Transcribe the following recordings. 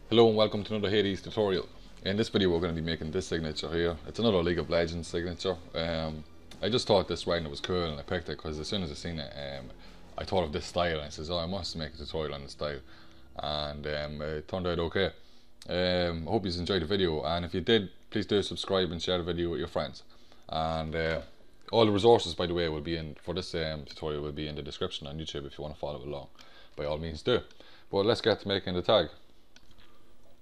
Hello and welcome to another Hades tutorial. In this video we're going to be making this signature here. It's another League of Legends signature. I just thought this writing was cool and I picked it because as soon as I seen it I thought of this style and I says, oh, I must make a tutorial on this style, and it turned out okay. I hope you enjoyed the video, and if you did, please do subscribe and share the video with your friends. And all the resources, by the way, will be in for this tutorial will be in the description on YouTube if you want to follow along. By all means do. But let's get to making the tag.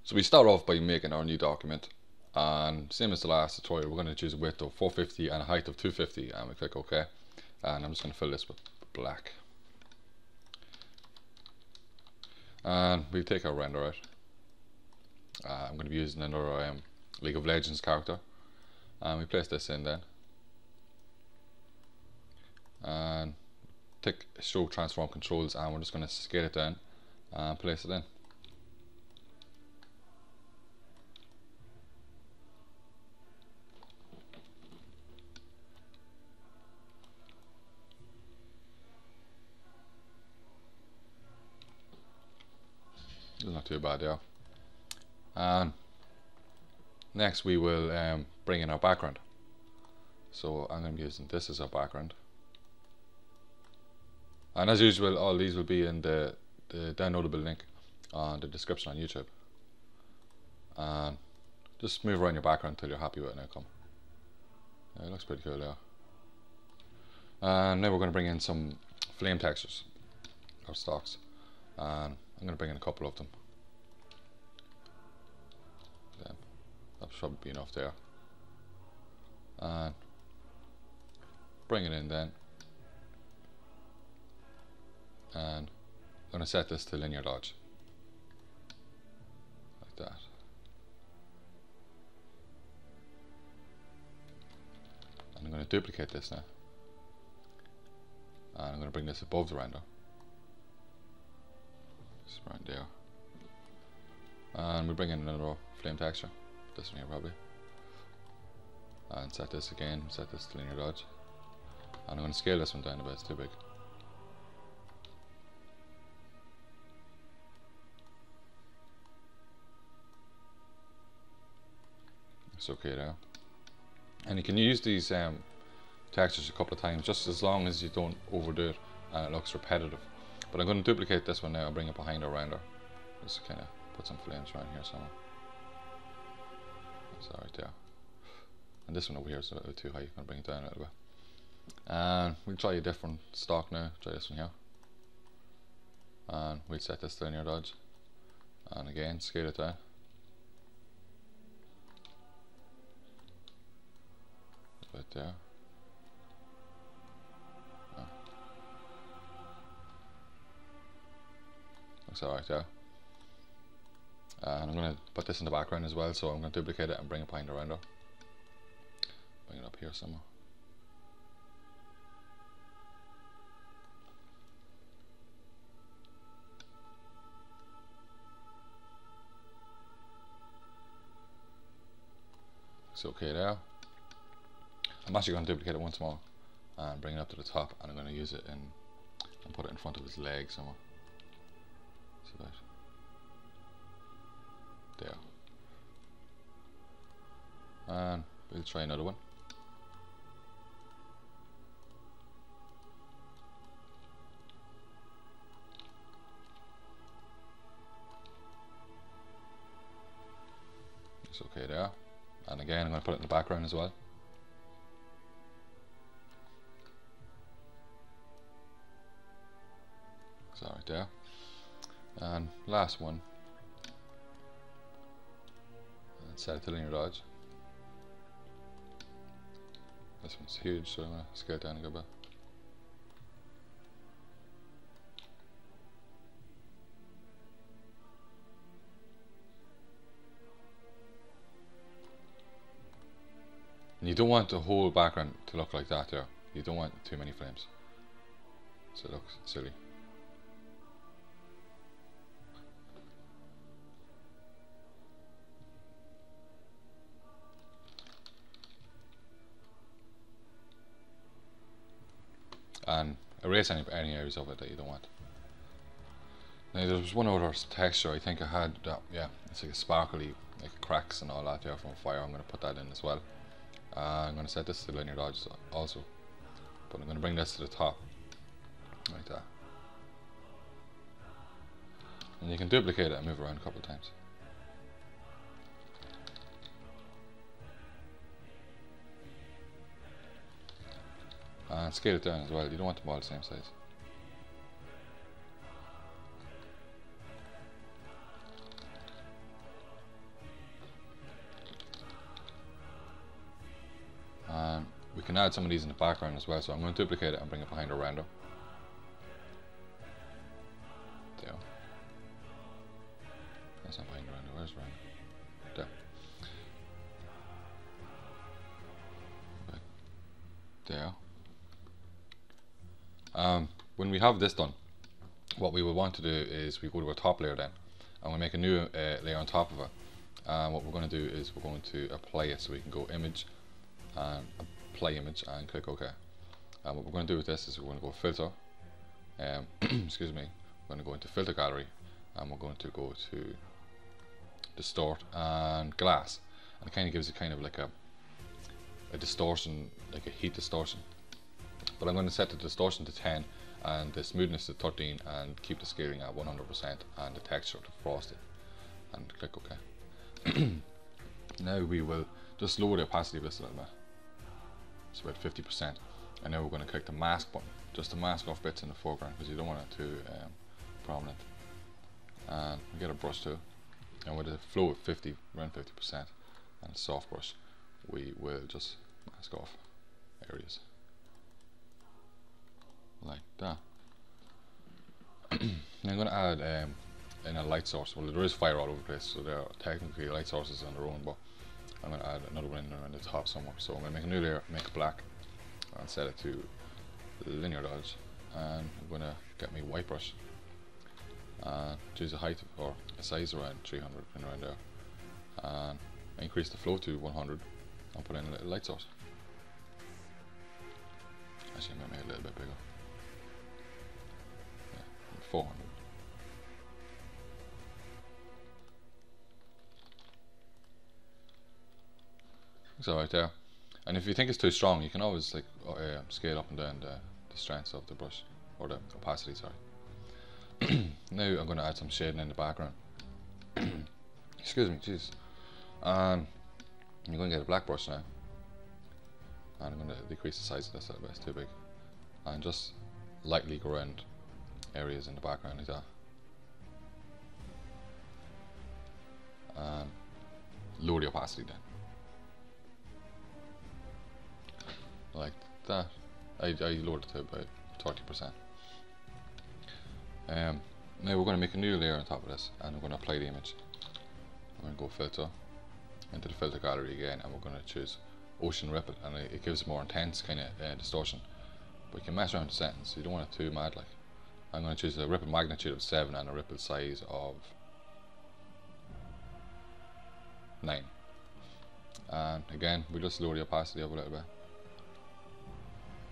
So we start off by making our new document, and same as the last tutorial, we're going to choose a width of 450 and a height of 250, and we click OK. And I'm just going to fill this with black. And we take our render out. I'm going to be using another League of Legends character, and we place this in then. And take show transform controls, and we're just going to scale it down and place it in. Not too bad there. And next we will bring in our background. So I'm going to be using this as our background. And as usual, all these will be in the downloadable link on the description on YouTube. And just move around your background until you're happy with an outcome. It looks pretty cool there. And now we're going to bring in some flame textures, or stocks. And I'm going to bring in a couple of them. That should be enough there. And bring it in then. And I'm going to set this to linear dodge. Like that. And I'm going to duplicate this now. And I'm going to bring this above the render. Just right there. And we bring in another flame texture. This one here probably. And set this again, set this to linear dodge. And I'm going to scale this one down a bit, it's too big. It's okay there. And you can use these textures a couple of times, just as long as you don't overdo it and it looks repetitive. But I'm going to duplicate this one now and bring it behind our render. Just kind of put some flames around here somewhere. That's right there. And this one over here is a little too high. I'm going to bring it down a little bit. And we'll try a different stock now. Try this one here. And we'll set this to linear dodge. And again, scale it down. A bit there. Yeah. Looks alright there. And I'm going to put this in the background as well, so I'm going to duplicate it and bring it behind the render. Bring it up here somewhere. It's okay there. I'm actually going to duplicate it once more and bring it up to the top, and I'm going to use it in and put it in front of his leg somewhere. So that. There. And we'll try another one. It's okay there. And again, I'm going to put it in the background as well. So right there. And last one. Set it to linear dodge. This one's huge, so I'm going to scale it down a good bit. And you don't want the whole background to look like that there. You don't want too many frames, so it looks silly. And erase any areas of it that you don't want. Now there was one other texture I think I had that, yeah, it's like a sparkly, like cracks and all that there from fire. I'm going to put that in as well. I'm going to set this to linear dodge also, but I'm going to bring this to the top like that, and you can duplicate it and move around a couple of times. And scale it down as well, you don't want them all the same size. And we can add some of these in the background as well, so I'm going to duplicate it and bring it behind the render. There. That's not behind the render, where's the render? There. There. When we have this done, what we will want to do is we go to our top layer then, and we'll make a new layer on top of it. What we're going to do is we're going to apply it, so we can go image and apply image and click OK. And what we're going to do with this is we're going to go filter, excuse me, we're going to go into filter gallery, and we're going to go to distort and glass, and it kind of gives it kind of like a distortion, like a heat distortion. But I'm going to set the distortion to 10 and the smoothness to 13 and keep the scaling at 100% and the texture to frosted, and click OK. Now we will just lower the opacity of this a little bit. It's about 50%, and now we're going to click the mask button just to mask off bits in the foreground because you don't want it too prominent. And we get a brush too, and with a flow at 50, around 50%, and a soft brush, we will just mask off areas like that. Now I'm going to add in a light source. Well, there is fire all over the place, so there are technically light sources on their own, but I'm going to add another one in around the top somewhere. So I'm going to make a new layer, make it black, and set it to linear dodge, and I'm going to get me white brush and choose a height or a size around 300 and around there, and increase the flow to 100 and put in a little light source. Actually, I'm going to make it a little bit bigger. 400. So right there, and if you think it's too strong, you can always like scale up and down the strength of the brush, or the opacity, sorry. Now I'm going to add some shading in the background. Excuse me, jeez. And I'm going to get a black brush now, and I'm going to decrease the size of this a little bit, it's too big, and just lightly go around areas in the background like that, and lower the opacity then, like that. I lowered it to about 30%. Now we're going to make a new layer on top of this, and we're going to apply the image. I'm going to go filter, into the filter gallery again, and we're going to choose ocean ripple, and it gives more intense kind of distortion, but you can mess around the settings, you don't want it too mad like. I'm going to choose a ripple magnitude of 7 and a ripple size of 9. And again, we just lower the opacity up a little bit.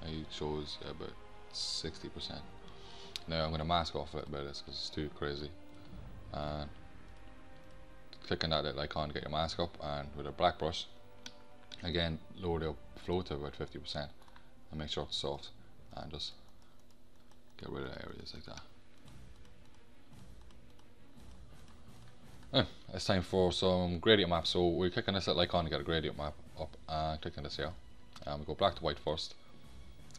It shows about 60%. Now I'm going to mask off a little bit of this because it's too crazy. And click on that little icon to get your mask up, and with a black brush, again, lower the flow to about 50% and make sure it's soft, and just get rid of areas like that. It's time for some gradient maps. So we click on this little icon to get a gradient map up, and click on this here, and we go black to white first.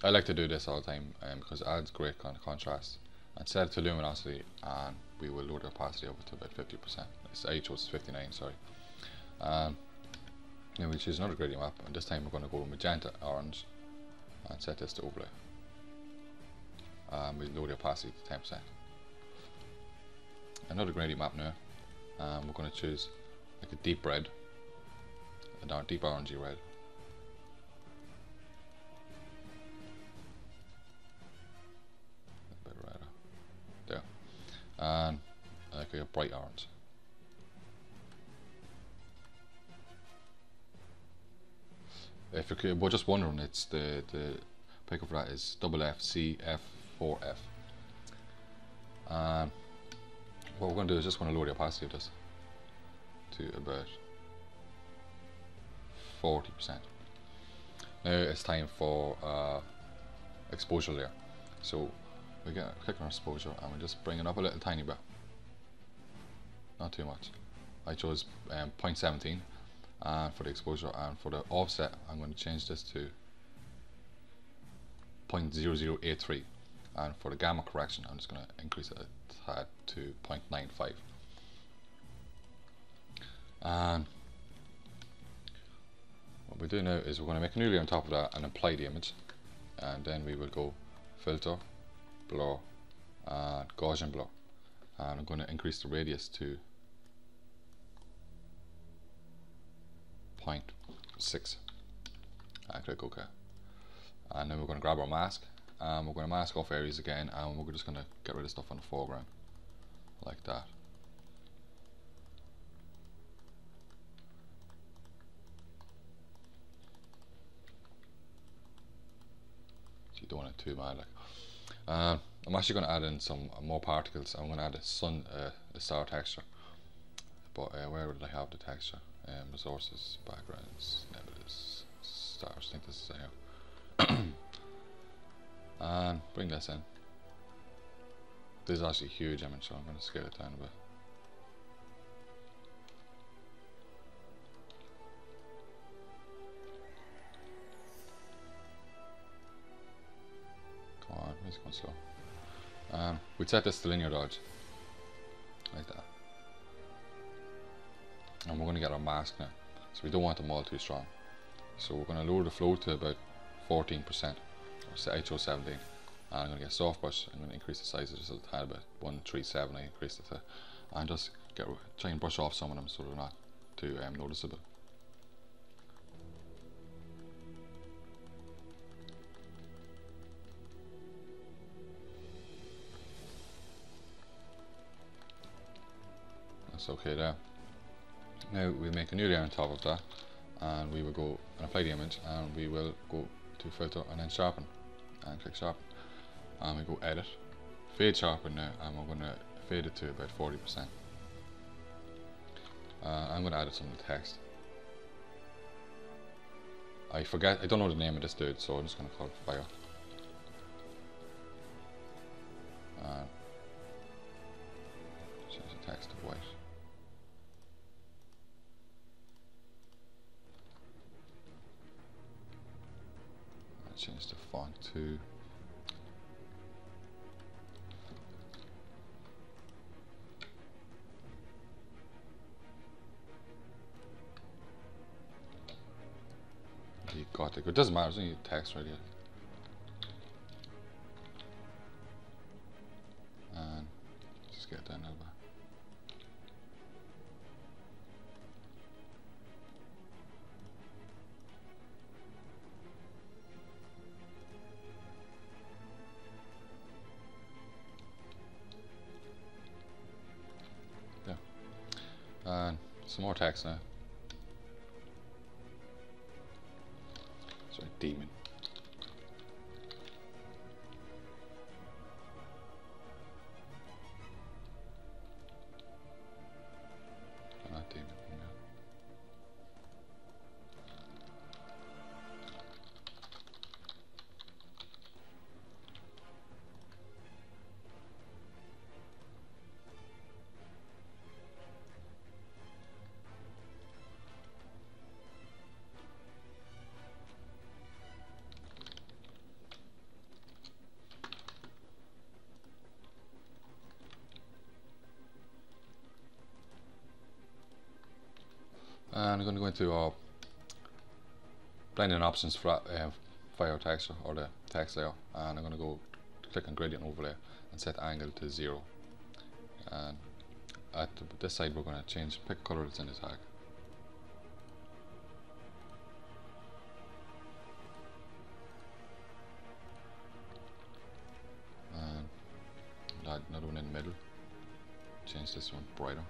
I like to do this all the time because it adds great kind of contrast, and set it to luminosity, and we will lower the opacity over to about 50%. I chose 59, sorry. Then we choose another gradient map, and this time we're going to go magenta orange and set this to overlay. We lower the opacity to 10%. Another gradient map now, and we're going to choose like a deep red, a deep orangey red. A bit redder. There. And like a bright orange. If you're just wondering, it's the picker for that is FFCF4F. what we're going to do is just going to lower the opacity of this to about 40%. Now it's time for exposure layer. So we click on exposure and we just bring it up a little tiny bit, not too much. I chose 0.17 for the exposure, and for the offset I'm going to change this to 0.0083, and for the gamma correction I'm just going to increase it a tad to 0.95. And what we do now is we're going to make a new layer on top of that and apply the image, and then we will go filter, blur, and Gaussian blur, and I'm going to increase the radius to 0.6 and click OK. And then we're going to grab our mask and we're going to mask off areas again, and we're just going to get rid of stuff on the foreground like that. You don't want it too bad. I'm actually going to add in some more particles. I'm going to add a star texture, but where would I have the texture? Resources, backgrounds, nebulas, stars. I think this is here. And bring this in. This is actually a huge image, so I'm going to scale it down a bit. Come on, it's going slow. We'd set this to linear dodge, like that. And we're going to get our mask now, so we don't want them all too strong. So we're going to lower the flow to about 14%, or say I chose 17. And I'm going to get soft brush. I'm going to increase the size of this a tiny bit, 137. I increased it to, and just try and brush off some of them so they're not too noticeable. That's okay there. Now we'll make a new layer on top of that, and we will go and apply the image, and we will go to filter and then sharpen, and click sharpen, and we go edit, fade sharpen now, and we're going to fade it to about 40%. I'm going to add some text. I don't know the name of this dude, so I'm just going to call it fire. And change the text to white. Change the font to Gothic. It doesn't matter, it's only text right here. And just get that a little bit. And some more text now. Sorry, demon. Not demon. And I'm going to go into our blending options for fire texture, or the text layer, and I'm going to go click on gradient overlay and set angle to 0. And at this side we're going to pick a color that's in the tag. And add another one in the middle. Change this one brighter.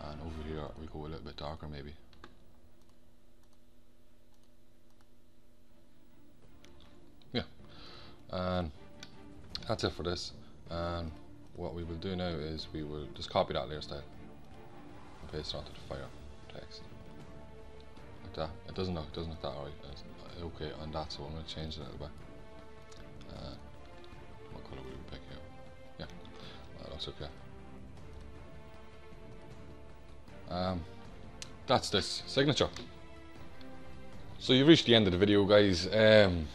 And over here we go a little bit darker maybe. Yeah, and that's it for this. And what we will do now is we will just copy that layer style and paste it onto the fire text like that. It doesn't look that right. It's okay on that, so I'm going to change it a little bit. What colour will we pick here? Yeah, that looks okay. That's this signature. So you've reached the end of the video, guys.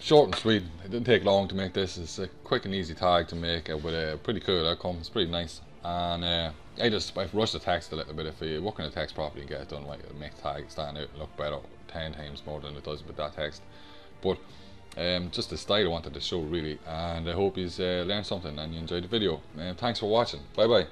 Short and sweet. It didn't take long to make this. It's a quick and easy tag to make with a pretty cool outcome. It's pretty nice. And I've rushed the text a little bit. If you work on the text properly and get it done right, it'll make the tag stand out and look better 10 times more than it does with that text. But just the style I wanted to show really, and I hope you learned something and you enjoyed the video. Thanks for watching. Bye bye.